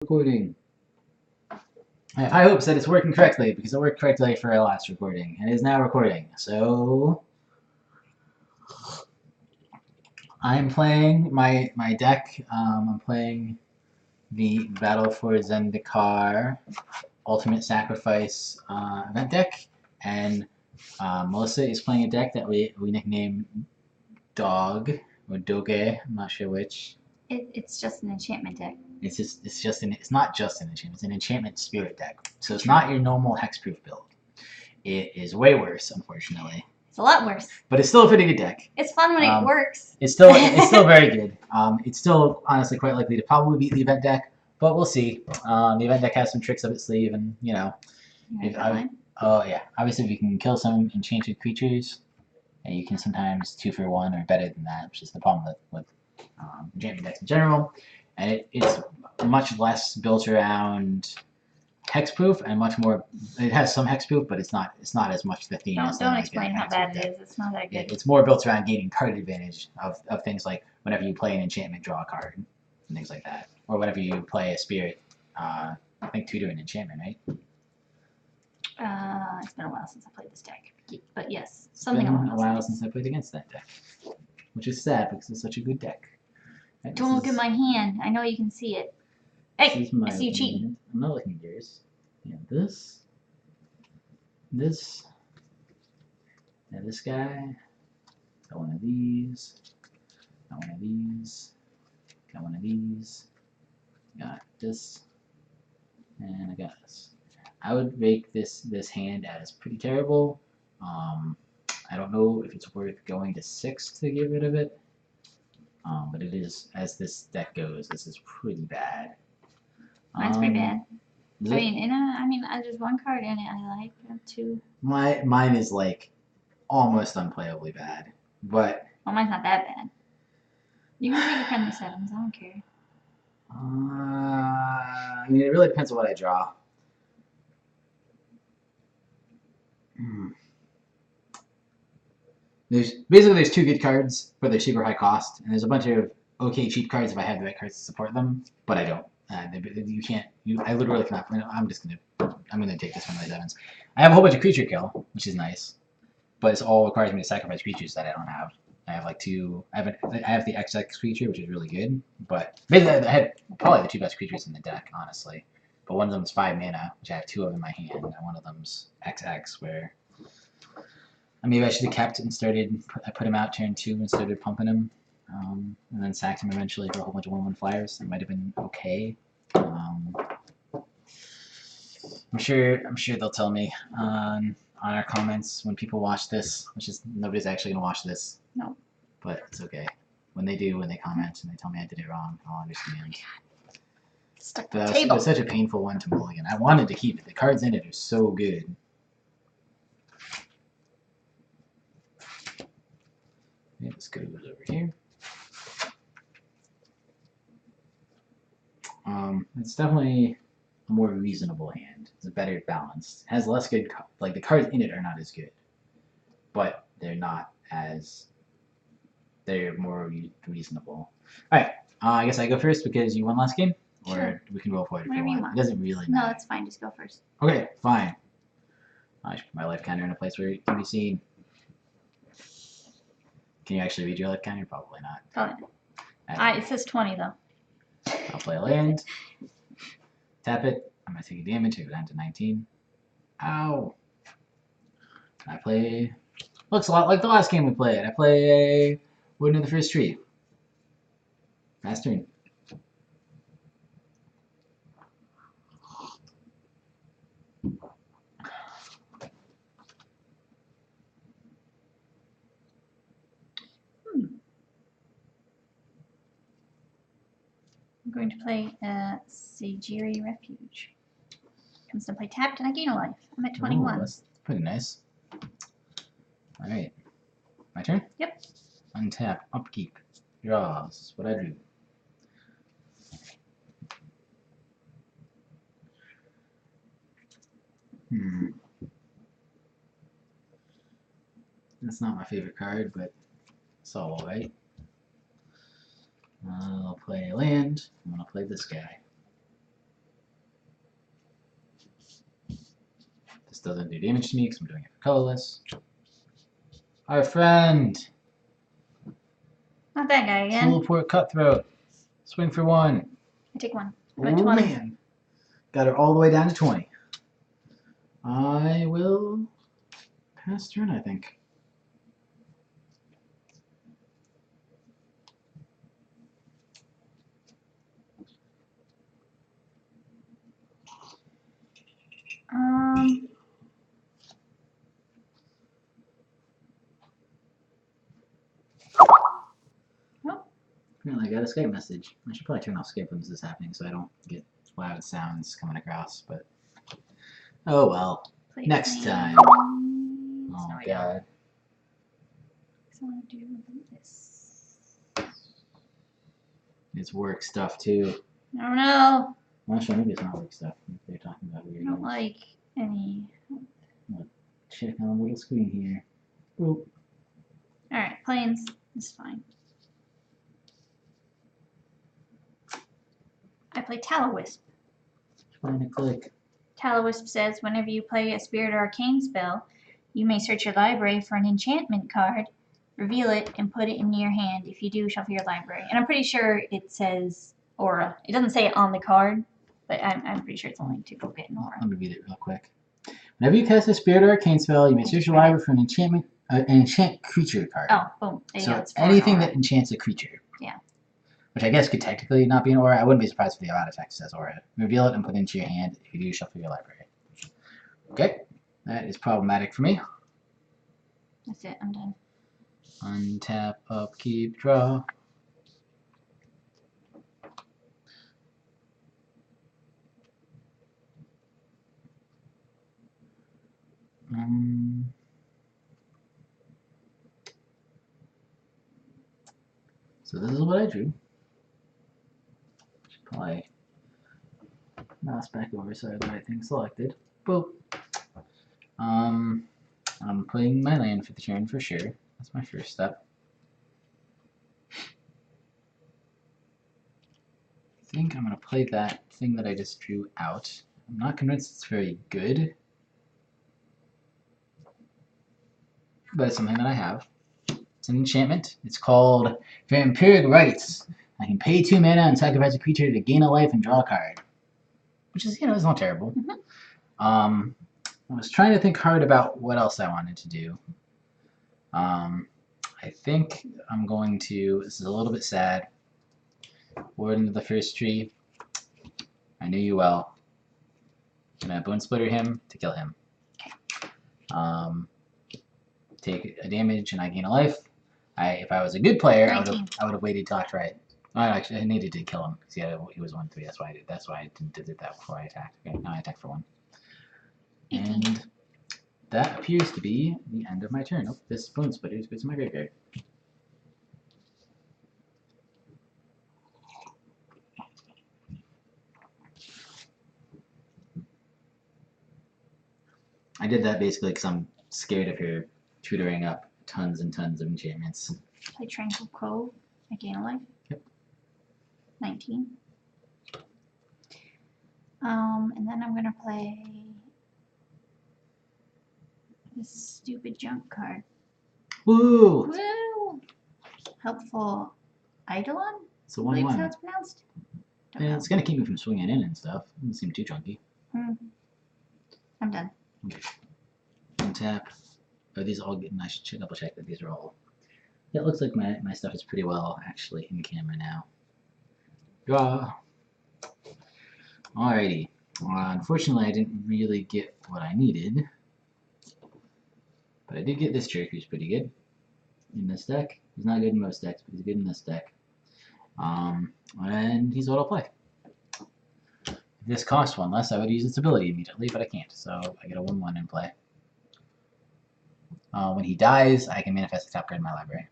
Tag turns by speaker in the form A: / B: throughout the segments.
A: Recording. I have high hopes that it's working correctly because it worked correctly for our last recording and it is now recording. So I'm playing my deck. I'm playing the Battle for Zendikar Ultimate Sacrifice event deck, and Melissa is playing a deck that we nicknamed Dog or Doge. I'm not sure which.
B: It's just an enchantment deck.
A: It's not just an enchantment. It's an enchantment spirit deck. So it's not your normal hexproof build. It is way worse, unfortunately.
B: It's a lot worse.
A: But it's still a pretty good deck.
B: It's fun when it works.
A: It's still very good. It's still honestly quite likely to probably beat the event deck, but we'll see. The event deck has some tricks up its sleeve, and you know, obviously if you can kill some enchanted creatures, and you can sometimes 2-for-1 or better than that, which is the problem with enchantment decks in general. And it's much less built around hexproof and much more. It has some hexproof, but it's not as much the theme.
B: Don't explain how bad it is. It's not that good.
A: It's more built around gaining card advantage of things like whenever you play an enchantment, draw a card, and things like that. Or whenever you play a spirit, I think tutor an enchantment, right?
B: It's been a while since I played this deck, but yes, something along those lines.
A: It's been a while since I played against that deck, which is sad because it's such a good deck.
B: Right, don't look at my hand. I know you can see it. Hey, I see you cheating.
A: I'm not looking at yours. Yeah, this, and this guy. Got one of these. Got one of these. Got one of these. Got this, and I got this. I would rate this hand as pretty terrible. I don't know if it's worth going to 6 to get rid of it. But it is, as this deck goes, this is pretty bad.
B: Mine's pretty bad. I mean, there's one card in it I like. Two.
A: Mine is like almost unplayably bad, but.
B: Well, mine's not that bad. You can take a friendly 7s. I don't care.
A: I mean, it really depends on what I draw. There's 2 good cards, but they're super high cost, and there's a bunch of okay cheap cards if I have the right cards to support them, but I don't. You can't. I literally cannot. I'm gonna take this one of my 7s. I have a whole bunch of creature kill, which is nice, but it all requires me to sacrifice creatures that I don't have. I have like 2. I have the XX creature, which is really good, but basically I have probably the 2 best creatures in the deck, honestly. But one of them is 5 mana, which I have 2 of in my hand, and one of them's XX, where. Maybe I should have kept and I put him out turn 2 and started pumping him, and then sacked him eventually for a whole bunch of 1/1 flyers. That might have been okay. I'm sure they'll tell me on our comments when people watch this, which is nobody's actually gonna watch this.
B: No.
A: But it's okay. When they do, when they comment and they tell me I did it wrong, I'll understand.
B: Stuck to the table.
A: It was such a painful one to mulligan. I wanted to keep it. The cards in it are so good. Yeah, this goes over here. It's definitely a more reasonable hand. It's a better balanced. It has less good, like the cards in it are not as good, but they're not as, they're more reasonable. All right, I guess I go first because you won last game, or
B: sure.
A: We can roll for it if
B: you want.
A: It doesn't really matter.
B: No, it's fine. Just go first.
A: Okay, fine. I should put my life counter in a place where it can be seen. Can you actually read your life counter? Probably not.
B: Probably not. It says 20 though.
A: I'll play a land. Tap it. I'm gonna take a damage. I go down to 19. Ow. I play. Looks a lot like the last game we played. I play a Wood in the First Tree. Last turn.
B: I'm going to play Sagiri Refuge. Comes to play tapped and I gain a life. I'm at 21.
A: Ooh, that's pretty nice. Alright. My turn?
B: Yep.
A: Untap, upkeep, draw. This is what I do. That's not my favorite card, but it's all alright. I'll play a land. I'm gonna play this guy. This doesn't do damage to me because I'm doing it for colorless. Our friend!
B: Not that guy again.
A: Teleport Cutthroat. Swing for 1.
B: I take 1.
A: Oh
B: 20.
A: man. Got her all the way down to 20. I will pass turn, I think.
B: Oh,
A: Apparently I got a Skype message. I should probably turn off Skype when this is happening so I don't get loud sounds coming across, but oh well.
B: play
A: Next
B: planes.
A: time.
B: No,
A: Oh
B: I don't.
A: god.
B: So I want to do this.
A: It's work stuff too.
B: I don't know.
A: Well, actually, maybe it's not work stuff. They're talking about
B: I
A: weird
B: don't
A: games.
B: like any.
A: Check on the little screen here. Boop.
B: Alright, planes is fine. I play Tallowisp.
A: Find a click.
B: Tallowisp says whenever you play a Spirit or Arcane spell, you may search your library for an enchantment card, reveal it, and put it in your hand. If you do, shuffle your library. And I'm pretty sure it says aura. It doesn't say it on the card, but I'm pretty sure it's only to go get an aura.
A: Let me read it real quick. Whenever you cast a Spirit or Arcane spell, you may search your library for an enchant creature card.
B: Oh, boom. There you
A: So
B: go. It's for an
A: anything
B: aura.
A: that enchants a creature.
B: Yeah.
A: Which I guess could technically not be an aura. I wouldn't be surprised if the out effect says aura. Reveal it and put it into your hand. If you do, shuffle your library. Okay. That is problematic for me.
B: That's it. I'm done.
A: Untap, upkeep, draw. So this is what I drew. Should probably mouse back over so I have the right thing selected. Boop. I'm putting my land for the turn for sure. That's my first step. I think I'm going to play that thing that I just drew out. I'm not convinced it's very good, but it's something that I have. It's an enchantment. It's called Vampiric Rites. I can pay 2 mana and sacrifice a creature to gain a life and draw a card. Which is, it's not terrible.
B: Mm-hmm.
A: I was trying to think hard about what else I wanted to do. I think I'm going to, this is a little bit sad, Warden of the First Tree. I knew you well. I'm going to Bone Splitter him to kill him. Take a damage and I gain a life. If I was a good player, I would have waited till after I actually I needed to kill him because he was 1/3. That's why I did. That's why I did that before I attacked. Okay, now I attack for 1.
B: 18.
A: And that appears to be the end of my turn. Oh, this Bone Splitter goes to my graveyard. I did that basically because I'm scared of her tutoring up tons and tons of enchantments.
B: Play Tranquil Cove. I gain a life.
A: Yep.
B: 19. And then I'm gonna play this stupid junk card.
A: Woo!
B: Woo! Helpful Eidolon?
A: So
B: I believe
A: 1/1.
B: how it's pronounced. Don't
A: And
B: know.
A: it's gonna keep me from swinging in and stuff. Doesn't seem too chunky.
B: I'm done.
A: Okay. Untap. Are these all good? I should double check that these are all. Yeah, it looks like my stuff is pretty well actually in camera now. Draw. Alrighty. Unfortunately, I didn't really get what I needed. But I did get this jerk, who's pretty good in this deck. He's not good in most decks, but he's good in this deck. And he's what I'll play. If this cost 1 less, I would use its ability immediately, but I can't. So I get a 1/1 in play. When he dies, I can manifest the top card in my library.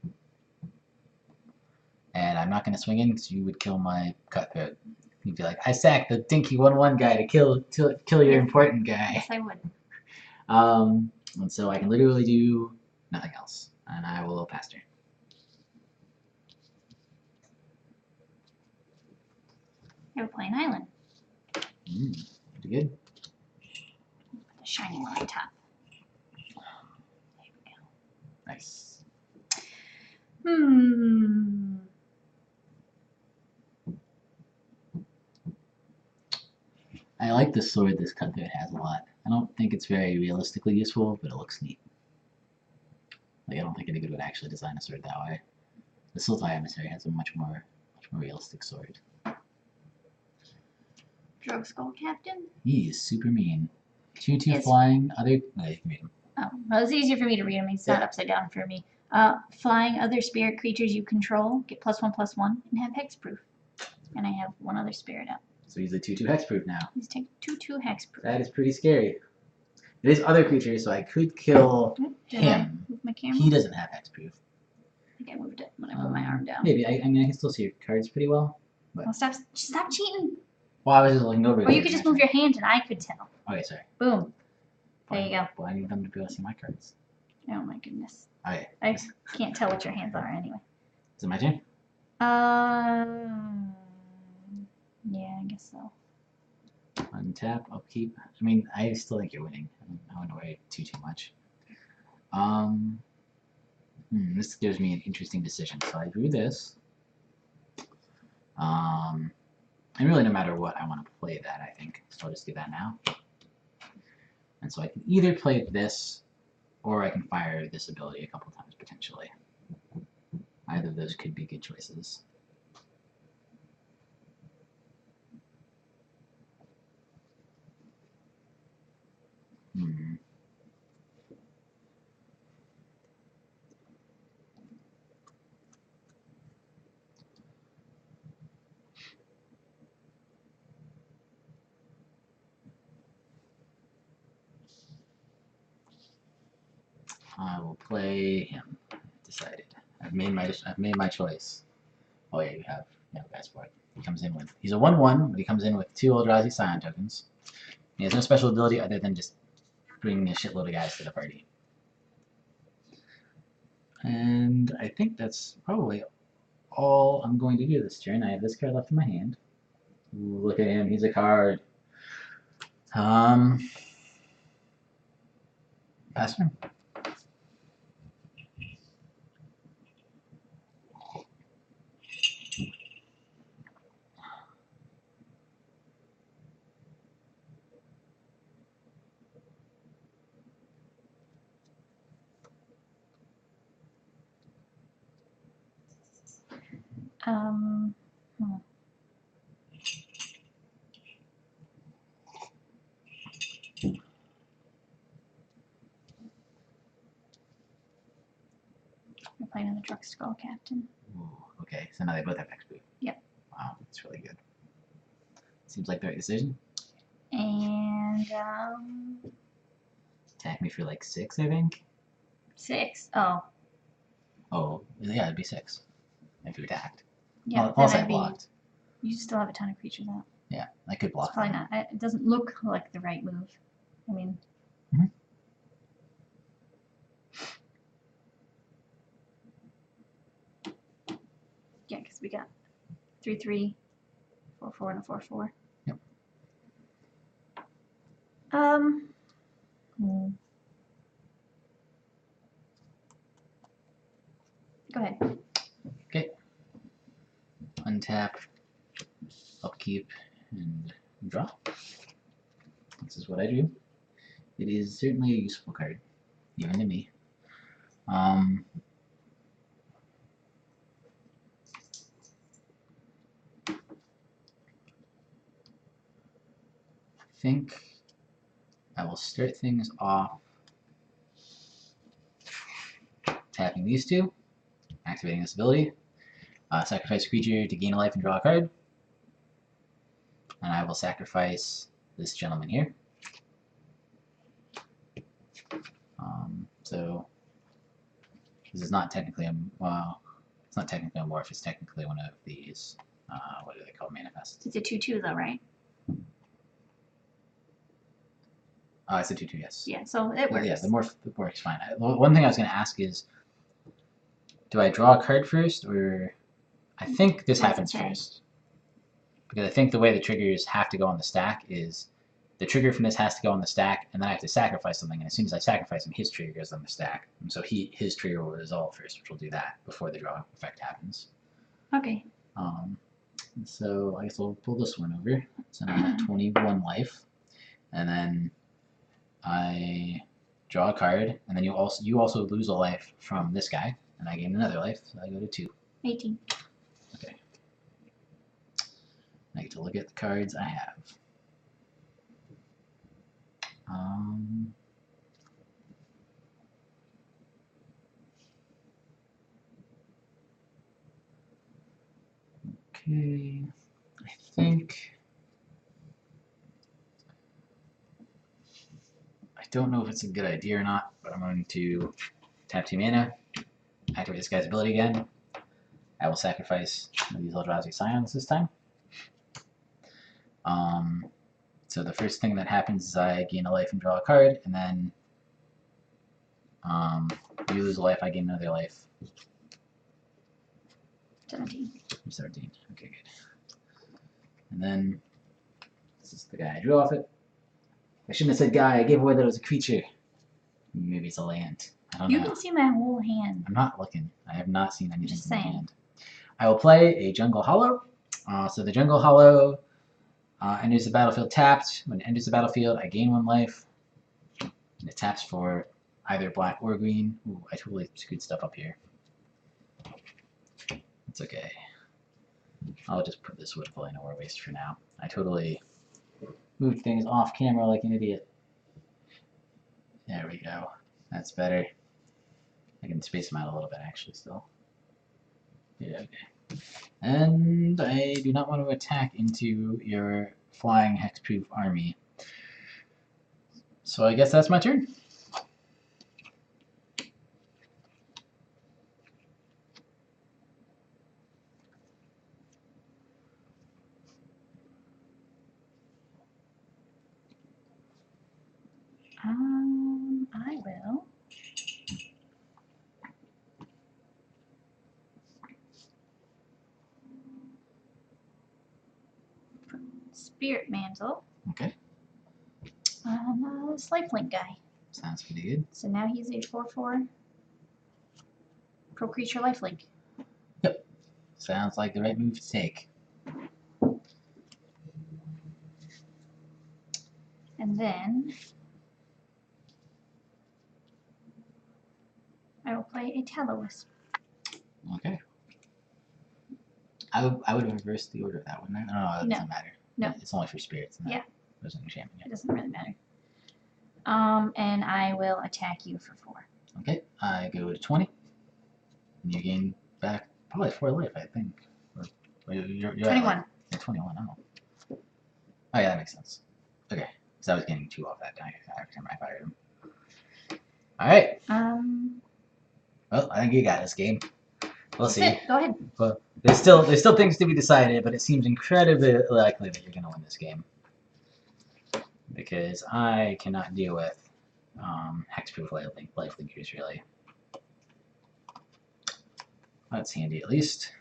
A: And I'm not going to swing in because you would kill my Cutthroat. You'd be like, I sacked the dinky 1/1 guy to kill your important guy.
B: Yes, I would.
A: And so I can literally do nothing else. And I will pass turn.
B: You're playing Island.
A: Pretty good.
B: shiny one on top.
A: Nice. I like the sword this cut through has a lot. I don't think it's very realistically useful, but it looks neat. Like I don't think anybody would actually design a sword that way. The Sultai Emissary has a much more realistic sword.
B: Drogskol Captain?
A: He is super mean. 2/2
B: It's-
A: flying, other... No, you can read him.
B: Oh, well, it's easier for me to read them. It's not upside down for me. Flying other spirit creatures you control, get +1/+1, and have hexproof. And I have one other spirit up.
A: So he's a 2/2 hexproof now.
B: He's take 2/2 hexproof.
A: That is pretty scary. It is other creatures, so I could kill
B: Did
A: him.
B: I move my camera?
A: He doesn't have hexproof.
B: I think I moved it when I put my arm down.
A: Maybe. I mean, I can still see your cards pretty well.
B: Well, stop cheating.
A: Well, I was just looking over.
B: Or you could just move your hand and I could tell.
A: Okay, sorry.
B: Boom. There you go.
A: Well, I need them to be able to see my cards.
B: Oh my goodness.
A: Okay.
B: I can't tell what your hands are anyway.
A: Is it my turn?
B: Yeah, I guess so.
A: Untap, upkeep. I mean, I still think you're winning. I wouldn't worry too much. This gives me an interesting decision. So I drew this. And really, no matter what, I want to play that, I think. So I'll just do that now. And so I can either play this, or I can fire this ability a couple times, potentially. Either of those could be good choices. I will play him. Decided. I've made my choice. Oh yeah, you have guys for it. He comes in with he's a 1/1, but he comes in with 2 Eldrazi Scion tokens. He has no special ability other than just bringing a shitload of guys to the party. And I think that's probably all I'm going to do this turn. I have this card left in my hand. Ooh, look at him, he's a card. Pass turn.
B: We're playing on the Drogskol Captain.
A: Ooh, okay, so now they both have hexproof.
B: Yep.
A: Wow, that's really good. Seems like the right decision.
B: And
A: Attack me for like 6, I think.
B: 6. Oh.
A: Oh, yeah, it'd be 6 if you attacked.
B: Yeah.
A: Well, also I blocked.
B: You still have a ton of creatures out.
A: Yeah, I could block.
B: It's probably not. It doesn't look like the right move. I mean. Yeah, because we got 3/3, 4/4, and a 4/4.
A: Yep.
B: Go ahead.
A: Okay. Untap, upkeep, and draw. This is what I do. It is certainly a useful card, even to me. I think I will start things off tapping these two, activating this ability, sacrifice a creature to gain a life and draw a card, and I will sacrifice this gentleman here. So this is not technically a it's not technically a morph. It's technically one of these. What do they call manifests?
B: It's a 2/2 though, right?
A: It's a 2/2, yes.
B: Yeah, so it works.
A: Yeah, the morph works fine. One thing I was going to ask is, do I draw a card first, or I think this happens first, because I think the way the triggers have to go on the stack is the trigger from this has to go on the stack, and then I have to sacrifice something. And as soon as I sacrifice him, his trigger goes on the stack. And so his trigger will resolve first, which will do that before the draw effect happens.
B: Okay.
A: So I guess we'll pull this one over. So now I have 21 life, and then I draw a card, and then you also lose a life from this guy, and I gain another life, so I go to 2.
B: 18.
A: Okay. I get to look at the cards I have. Okay, I think I don't know if it's a good idea or not, but I'm going to tap 2 mana, activate this guy's ability again. I will sacrifice one of these Eldrazi Scions this time. So the first thing that happens is I gain a life and draw a card, and then you lose a life, I gain another life.
B: 17.
A: 17. Okay, good. And then this is the guy I drew off it. I shouldn't have said guy. I gave away that it was a creature. Maybe it's a land. I don't know.
B: You can see my whole hand.
A: I'm not looking. I have not seen anything
B: Just
A: from my
B: saying.
A: hand. I will play a Jungle Hollow. So the Jungle Hollow enters the battlefield tapped. When it enters the battlefield, I gain 1 life. And it taps for either black or green. Ooh, I totally screwed stuff up here. It's okay. I'll just put this with Play No War Waste for now. I totally moved things off camera like an idiot. There we go. That's better. I can space them out a little bit actually still. Yeah, okay. And I do not want to attack into your flying hexproof army. So I guess that's my turn.
B: I will. Spirit Mantle.
A: Okay.
B: This lifelink guy.
A: Sounds pretty good.
B: So now he's a 4/4 pro creature lifelink.
A: Yep. Sounds like the right move to take.
B: And then I will play a Tallowisp.
A: Okay. I would have reversed the order of that, wouldn't I? No, that doesn't matter.
B: No.
A: It's only for spirits.
B: Yeah.
A: There's an enchantment.
B: It doesn't really matter. And I will attack you for 4.
A: Okay. I go to 20. And you gain back probably 4 life, I think. Or you're
B: 21.
A: At 21. Oh. Oh yeah, that makes sense. Okay. Because I was getting 2 off that die every time I fired him. All right. Well, I think you got this game. We'll see.
B: Go ahead.
A: Well, there's still things to be decided, but it seems incredibly likely that you're going to win this game because I cannot deal with hexproof life linkers really. That's handy at least.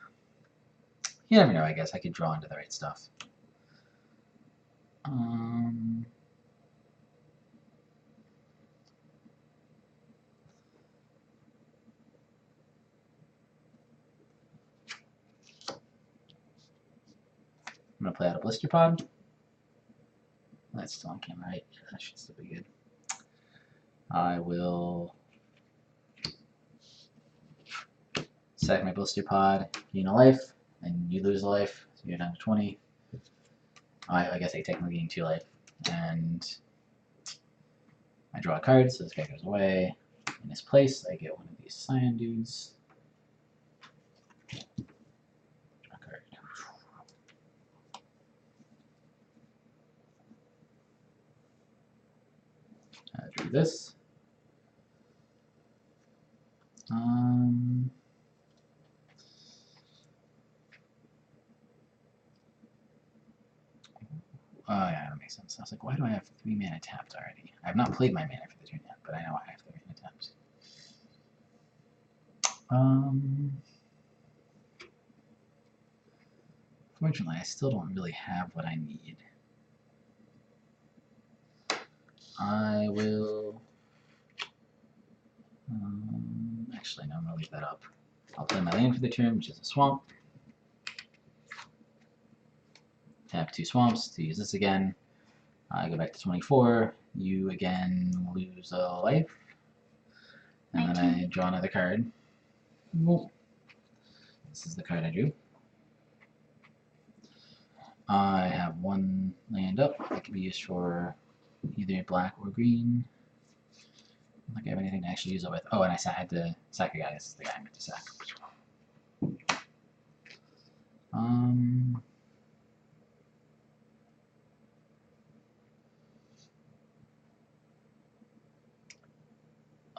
A: You never know. I guess I could draw into the right stuff. I'm going to play out a blister pod. That's still on camera, right? Yeah, that should still be good. I will sack my blister pod, gain a life, and you lose a life, so you're down to 20. I guess I technically gain 2 life. And I draw a card, so this guy goes away. In his place, I get one of these Scion dudes. Draw a card. I drew this. Oh yeah, that makes sense. I was like, why do I have 3 mana tapped already? I have not played my mana for the turn yet, but I know I have 3 mana tapped. Fortunately, I still don't really have what I need. I will. Actually, no, I'm gonna leave that up. I'll play my land for the turn, which is a swamp. Tap 2 swamps to use this again. I go back to 24. You again lose a life. And then I draw another card. This is the card I drew. I have 1 land up that can be used for either black or green. I don't think I have anything to actually use it with. Oh, and I had to sack a guy. This is the guy I meant to sack.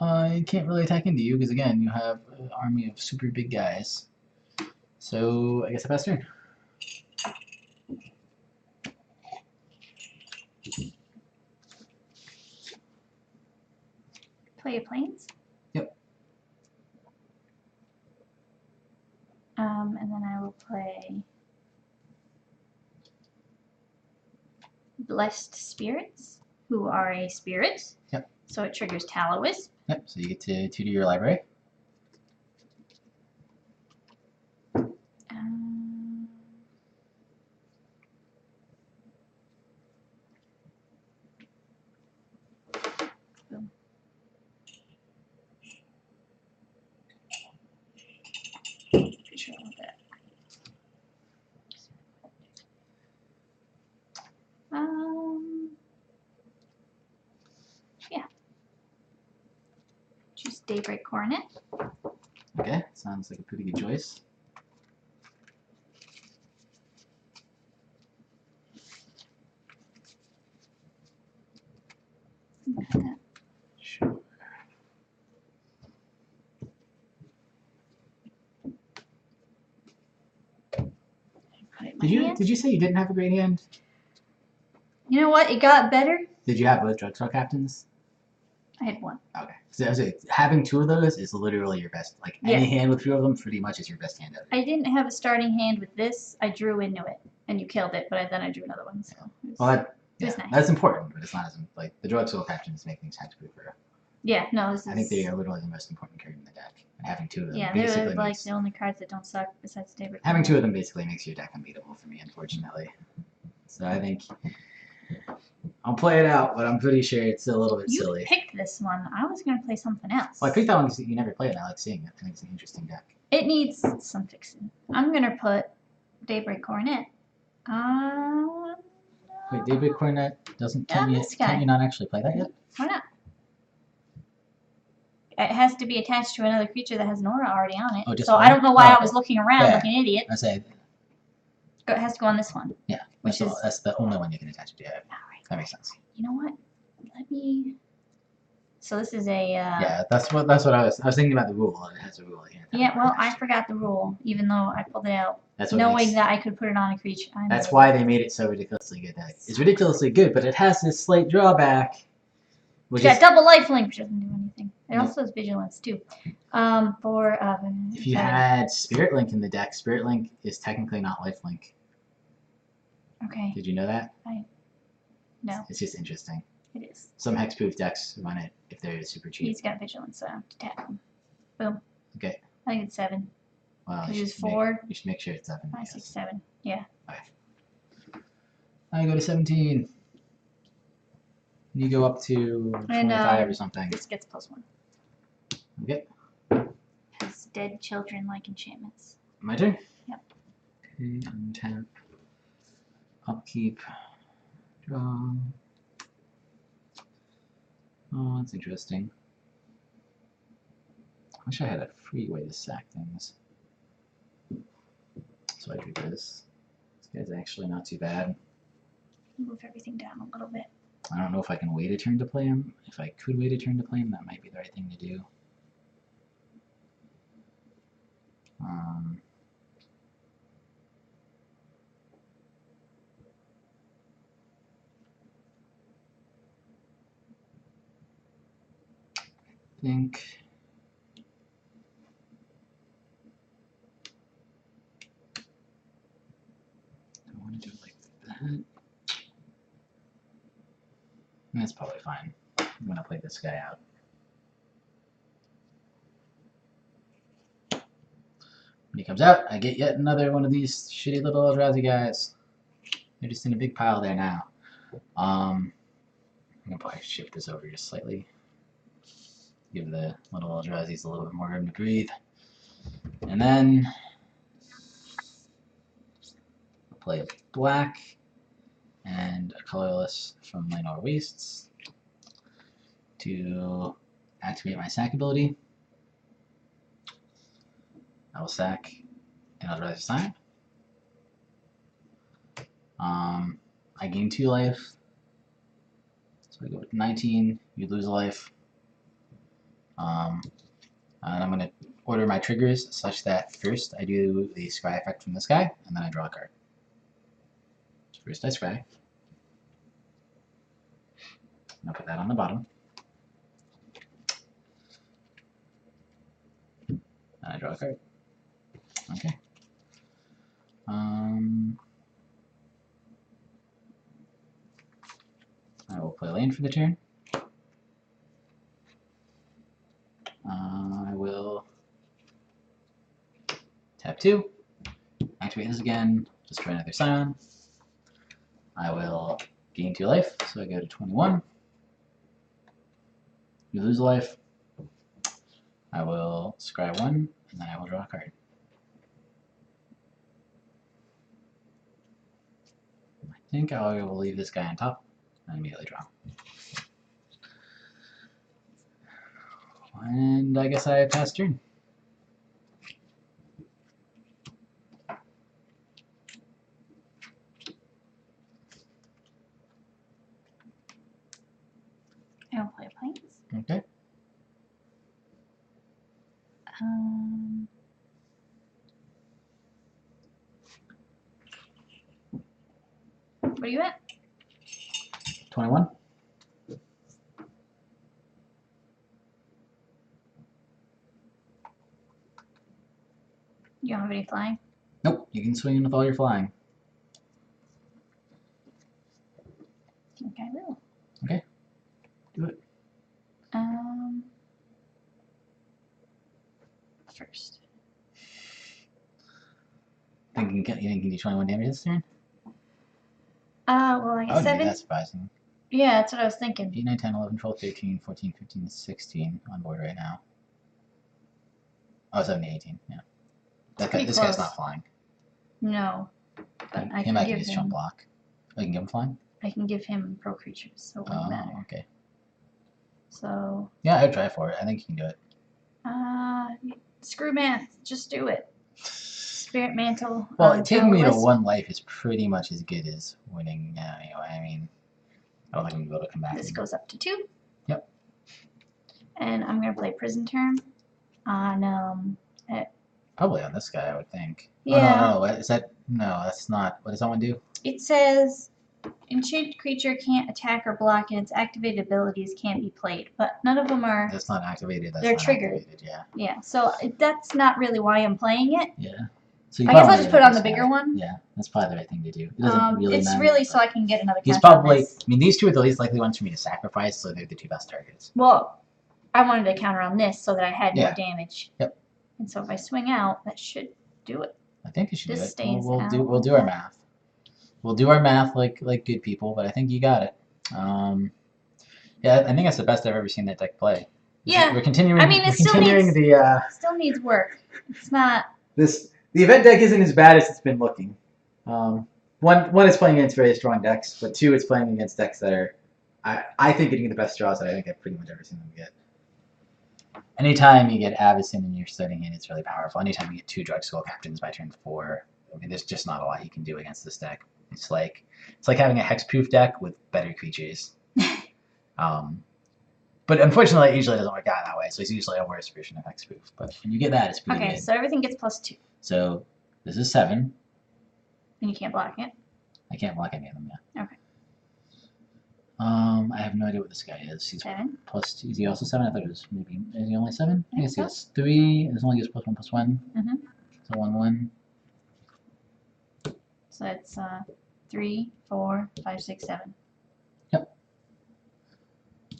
A: I can't really attack into you because again, you have an army of super big guys. So I guess I pass turn.
B: Play your planes?
A: Yep.
B: And then I will play Blessed Spirits, who are a spirit.
A: Yep.
B: So it triggers Tallowisp.
A: Yep, so you get to tutor your library.
B: Boom. Pretty sure I want that. Yeah. Choose Daybreak Coronet.
A: Okay, sounds like a pretty good choice. Sure. Did you say you didn't have a great hand?
B: You know what? It got better.
A: Did you have both Drogskol captains?
B: I had 1.
A: Okay. So I was saying, having 2 of those is literally your best. Like any hand with 2 of them, pretty much is your best hand ever.
B: I didn't have a starting hand with this. I drew into it, and you killed it. But then I drew another one. So
A: Well,
B: nice.
A: That's important, but it's not as like the Drogskol captains make things hexproof.
B: Yeah, no, this is.
A: I think they are literally the most important card in the deck. And having 2 of them
B: Yeah,
A: basically
B: they're like
A: makes,
B: the only cards that don't suck besides Daybreak.
A: having 2 of them basically makes your deck unbeatable for me, unfortunately. So I think I'll play it out, but I'm pretty sure it's a little bit silly.
B: You picked this one. I was gonna play something else.
A: Well, I picked that one because you never play it. I like seeing it. I think it's an interesting deck.
B: It needs some fixing. I'm gonna put Daybreak Coronet.
A: Wait, Daybreak Coronet doesn't.
B: Yeah,
A: Can you not actually play that yet?
B: Why not? It has to be attached to another creature that has an aura already on it.
A: Oh, just
B: so
A: one?
B: I don't know why
A: Oh,
B: I was looking around like an idiot.
A: I say.
B: It has to go on this one.
A: Yeah, that's the only one you can attach it to. Yeah,
B: Alright.
A: that makes sense.
B: You know what? Let me. So this is a.
A: Yeah, that's what I was thinking about the rule. It has a rule.
B: Yeah, well, I forgot the rule, even though I pulled it out,
A: that's what
B: knowing that I could put it on a creature.
A: That's why they made it so ridiculously good. It's ridiculously good, but it has this slight drawback.
B: Which got double lifelink, which doesn't do anything. It also has vigilance too.
A: If you had Spirit Link in the deck, Spirit Link is technically not lifelink.
B: Okay.
A: Did you know that?
B: No.
A: It's just interesting.
B: It is.
A: Some hexproof decks run it if they're super cheap.
B: He's got vigilance, so I have to tap him. Boom.
A: Okay.
B: I think it's 7.
A: Well,
B: Which is 4.
A: You should make sure it's 7.
B: 5, 6, 7. Yeah.
A: Okay. I go to 17. You go up to 25 or something.
B: This gets +1.
A: Okay.
B: Has dead children like enchantments.
A: My turn?
B: Yep.
A: Okay, untap. Upkeep. Draw. Oh, that's interesting. I wish I had a free way to sack things. So I do this. This guy's actually not too bad.
B: Move everything down a little bit.
A: I don't know if I can wait a turn to play him. If I could wait a turn to play him, that might be the right thing to do. I think I want to do it like that. That's probably fine. I'm gonna play this guy out. When he comes out, I get yet another one of these shitty little Eldrazi guys. They're just in a big pile there now. I'm gonna probably shift this over just slightly. Give the little Eldrazi's a little bit more room to breathe. And then I'll play a black and a colorless from Llanowar Wastes to activate my sack ability. I will sack an Eldrazi sign. I gain 2 life. So I go with 19, you lose a life. And I'm going to order my triggers such that first I do the scry effect from this guy, and then I draw a card. So first I scry. I'll put that on the bottom. And I draw a card. Okay. I will play lane for the turn. I will tap 2, activate this again, destroy another Scion. I will gain 2 life, so I go to 21. You lose a life. I will scry 1, and then I will draw a card. I think I will leave this guy on top and immediately draw. And I guess I pass turn.
B: I will play a Plains.
A: Okay.
B: What are you at?
A: 21.
B: You don't have any flying?
A: Nope, you can swing in with all your flying.
B: I think I will.
A: Okay. Do it.
B: First.
A: You think you can do 21 damage this turn?
B: Well, I
A: I
B: guess
A: would be
B: 7.
A: that surprising.
B: Yeah, that's what I was thinking.
A: 8, 9, 10, 11, 12, 13, 14, 15, 16 on board right now. Oh, 17, 18, yeah. This guy's not flying.
B: No. But I
A: Him
B: can
A: I can
B: give
A: use
B: him.
A: chump block. Oh, you can give him flying?
B: I can give him pro creatures, so it wouldn't matter.
A: Okay.
B: So.
A: Yeah, I'd try for it. I think you can do it.
B: Screw math. Just do it. Spirit Mantle.
A: Well, taking me to
B: Tallowisp.
A: 1 life is pretty much as good as winning anyway. I mean, I don't think I'm going to be able to come back.
B: This goes up to 2.
A: Yep.
B: And I'm going to play Prison Term on,
A: Probably on this guy, I would think.
B: Yeah.
A: Oh, no. Is that... No, that's not... What does that one do?
B: It says, enchanted creature can't attack or block, and its activated abilities can't be played. But none of them are...
A: That's not activated. That's
B: they're
A: not
B: triggered.
A: Activated, yeah.
B: Yeah, so that's not really why I'm playing it.
A: Yeah. So you
B: I guess
A: probably
B: I'll just put it on the
A: this
B: bigger
A: guy.
B: one.
A: Yeah, that's probably the right thing to do. It doesn't really
B: It's
A: matter.
B: really so I can get another
A: He's
B: counter on
A: probably...
B: this.
A: I mean, these two are the least likely ones for me to sacrifice, so they're the 2 best targets.
B: Well, I wanted to counter on this so that I had
A: Yeah.
B: no damage.
A: Yep.
B: And so if I swing out, that should do it.
A: I think you should
B: This
A: do it.
B: stays
A: We'll
B: out.
A: do our math. We'll do our math like good people, but I think you got it. Yeah, I think that's the best I've ever seen that deck play.
B: Yeah.
A: We're continuing.
B: I mean, it still needs still needs work. It's not.
C: The event deck isn't as bad as it's been looking. One, it's playing against very strong decks, but 2, it's playing against decks that are, I think, getting the best draws that I think I've pretty much ever seen them get.
A: Anytime you get Avacyn and you're studying it, it's really powerful. Anytime you get 2 Drogskol captains by turn 4, I mean, there's just not a lot you can do against this deck. It's like having a hexproof deck with better creatures. But unfortunately, it usually doesn't work out that way, so it's usually a worse version of hexproof. But when you get that, it's pretty
B: Okay,
A: good.
B: so everything gets +2.
A: So this is 7.
B: And you can't block it.
A: I can't block any of them yet.
B: Okay.
A: I have no idea what this guy is. He's
B: 7.
A: +2. Is he also 7? I thought it was maybe. Is he only 7? I guess
B: so.
A: he has 3. This only gives +1/+1.
B: Mhm.
A: So 1/1.
B: So it's 3, 4, 5, 6, 7.
A: Yep.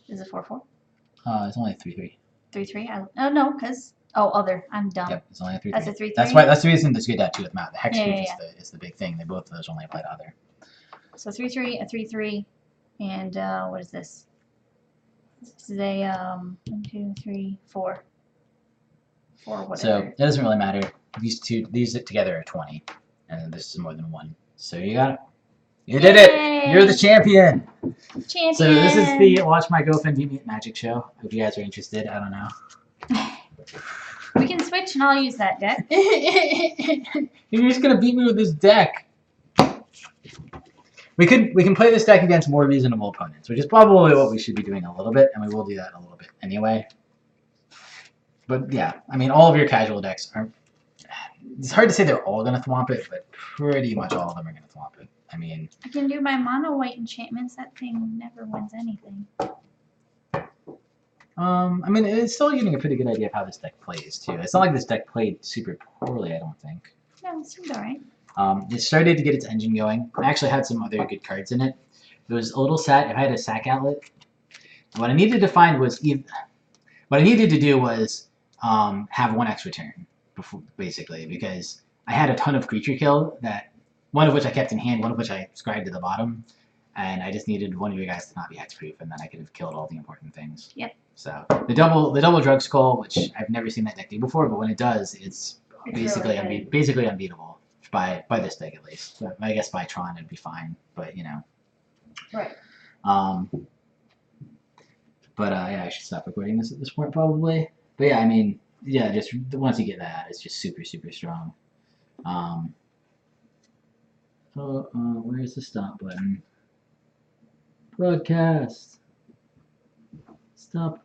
B: Is it 4-4?
A: It's only a 3/3.
B: 3-3? Oh no, because other. I'm dumb.
A: Yep, it's only a 3/3.
B: That's a 3/3.
A: That's the reason it's good to have two with Matt. The hexproof is the big thing. They both of those only apply to other.
B: So 3/3, a 3/3, and what is this? This is a 1, 2, 3, 4. 4 whatever.
A: So it doesn't really matter. These together are 20, and this is more than one. So you got it. You did it. You're the champion.
B: Champion.
A: So this is the Watch My Girlfriend Beat Me at Magic show. Hope you guys are interested. I don't know.
B: We can switch, and I'll use that deck.
A: You're just gonna beat me with this deck. We can play this deck against more reasonable opponents, which is probably what we should be doing a little bit, and we will do that a little bit anyway. But yeah, I mean, all of your casual decks are. It's hard to say they're all gonna thwomp it, but pretty much all of them are gonna thwomp it. I mean,
B: I can do my mono white enchantments. That thing never wins anything.
A: I mean, it's still getting a pretty good idea of how this deck plays too. It's not like this deck played super poorly, I don't think.
B: No, it seemed alright.
A: It started to get its engine going. I actually had some other good cards in it. It was a little set. If I had a sack outlet, what I needed to find was what I needed to do was have one extra turn, basically, because I had a ton of creature kill that one of which I kept in hand, one of which I scribed to the bottom, and I just needed one of you guys to not be hexproof, and then I could have killed all the important things.
B: Yep.
A: So the double Drogskol, which I've never seen that deck do before, but when it does, it's basically
B: really good.
A: basically unbeatable by this deck at least. But I guess by Tron it'd be fine, but you know.
B: Right.
A: But yeah, I should stop recording this at this point probably. But yeah, I mean, yeah, just once you get that, it's just super strong. Where's the stop button? Broadcast. Stop.